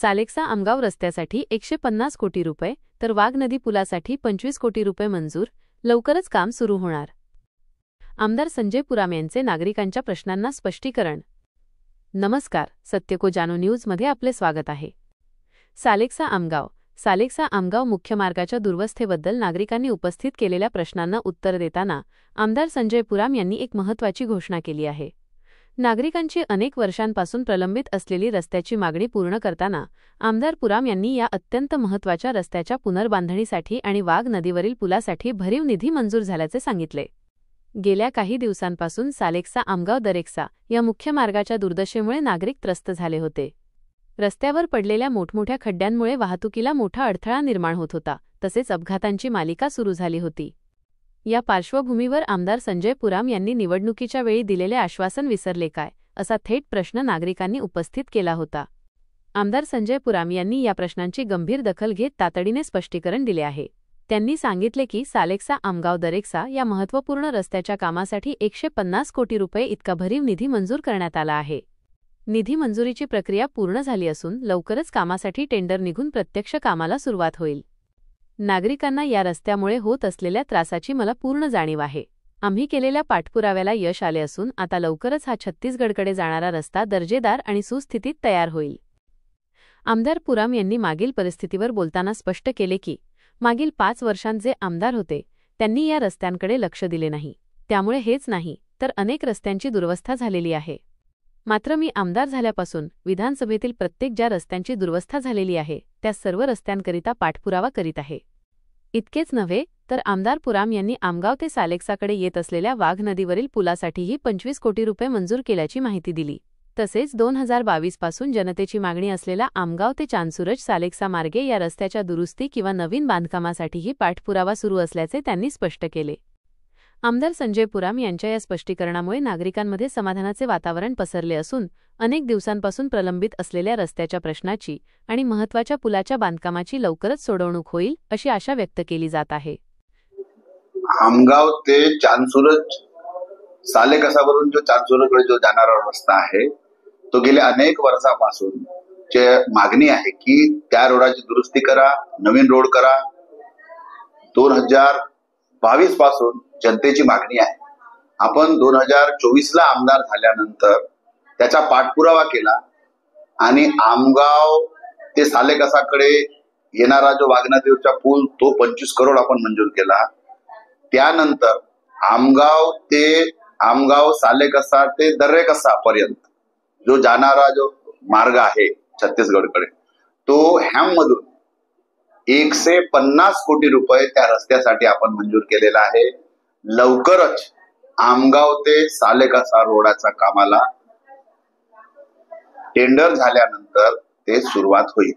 सालेकसा आमगाव रस्त्यासाठी 150 कोटी रुपये तर वाघ नदी पुलासाठी 25 कोटी रुपये मंजूर, लवकरच काम सुरू होणार. आमदार संजय पुराम यांचे नागरिकांच्या प्रश्नांना स्पष्टीकरण. नमस्कार, सत्य को जानो न्यूजमध्ये आपले स्वागत आहे. सालेकसा आमगाव मुख्य मार्गाच्या दुर्वस्थेबद्दल नागरिकांनी उपस्थित केलेल्या प्रश्नांना उत्तर देताना आमदार संजय पुराम यांनी एक महत्त्वाची घोषणा केली आहे. नागरिकांची अनेक वर्षांपासून प्रलंबित असलेली रस्त्याची मागणी पूर्ण करताना आमदार पुराम यांनी या अत्यंत महत्त्वाच्या रस्त्याच्या पुनर्बांधणीसाठी आणि वाघ नदीवरील पुलासाठी भरीव निधी मंजूर झाल्याचे सांगितले. गेल्या काही दिवसांपासून सालेकसा आमगाव दरेकसा या मुख्य मार्गाच्या दुर्दशेमुळे नागरिक त्रस्त झाले होते. रस्त्यावर पडलेल्या मोठमोठ्या खड्ड्यांमुळे वाहतुकीला मोठा अडथळा निर्माण होत होता, तसेच अपघातांची मालिका सुरू झाली होती. या पार्श्वभूमीवर आमदार संजय पुराम यांनी निवडणुकीच्या वेळी दिलेले आश्वासन विसरले काय, असा थेट प्रश्न नागरिकांनी उपस्थित केला होता. आमदार संजय पुराम यांनी या प्रश्नांची गंभीर दखल घेत तातडीने स्पष्टीकरण दिले आहे. त्यांनी सांगितले की सालेकसा आमगाव दरेकसा या महत्त्वपूर्ण रस्त्याच्या कामासाठी 150 कोटी रुपये इतका भरीव निधी मंजूर करण्यात आला आहे. निधी मंजुरीची प्रक्रिया पूर्ण झाली असून लवकरच कामासाठी टेंडर निघून प्रत्यक्ष कामाला सुरुवात होईल. नागरिकांना या रस्त्यामुळे होत असलेल्या त्रासाची मला पूर्ण जाणीव आहे. आम्ही केलेल्या पाठपुराव्याला यश आले असून आता लवकरच हा छत्तीसगडकडे जाणारा रस्ता दर्जेदार आणि सुस्थितीत तयार होईल. आमदार पुराम यांनी मागील परिस्थितीवर बोलताना स्पष्ट केले की मागील 5 वर्षांत जे आमदार होते त्यांनी या रस्त्यांकडे लक्ष दिले नाही. त्यामुळे हेच नाही तर अनेक रस्त्यांची दुरवस्था झालेली आहे. मात्र मी आमदार झाल्यापासून विधानसभेतील प्रत्येक ज्या रस्त्यांची दुरवस्था झालेली आहे त्या सर्व रस्त्यांकरिता पाठपुरावा करीत आहे. इतकेच नव्हे तर आमदार पुराम यांनी आमगाव ते सालेकसाकडे येत असलेल्या वाघ नदीवरील पुलासाठीही 25 कोटी रुपये मंजूर केल्याची माहिती दिली. तसेच 2022 पासून जनतेची मागणी असलेला आमगाव ते चांदसूरज सालेकसा मार्गे या रस्त्याच्या दुरुस्ती किंवा नवीन बांधकामासाठीही पाठपुरावा सुरू असल्याचे त्यांनी स्पष्ट केले. आमदार संजय पुराम यांच्या या स्पष्टीकरणामुळे नागरिकांमध्ये समाधानाचे वातावरण पसरले असून अनेक दिवसांपासून प्रलंबित असलेल्या रस्त्याच्या प्रश्नाची आणि महत्त्वाच्या पुलाच्या बांधकामाची लवकरच सोडवणूक होईल अशी आशा व्यक्त केली जात आहे. आमगाव ते चांदसूरज सालेकसावरून जो चांदसूरजकडे जो जाणारा रस्ता आहे तो गेल्या अनेक वर्षापासून जे मागणी आहे की त्या रोडाची दुरुस्ती करा, नवीन रोड करा. 2022 पासून जनतेची मागणी आहे. आपण 2024ला आमदार झाल्यानंतर त्याचा पाठपुरावा केला आणि आमगाव ते सालेकसाकडे येणारा जो वाघ नदीवरचा पूल तो 25 करोड आपण मंजूर केला. त्यानंतर आमगाव सालेकसा ते दरेकसा पर्यंत जो जाणारा जो मार्ग आहे छत्तीसगडकडे तो मधून 150 कोटी रुपये त्या रस्त्यासाठी आपण मंजूर केलेला आहे. लवकरच आमगाव ते सालेकसा रोडाचा कामाला टेंडर झाल्यानंतर ते सुरुवात होईल.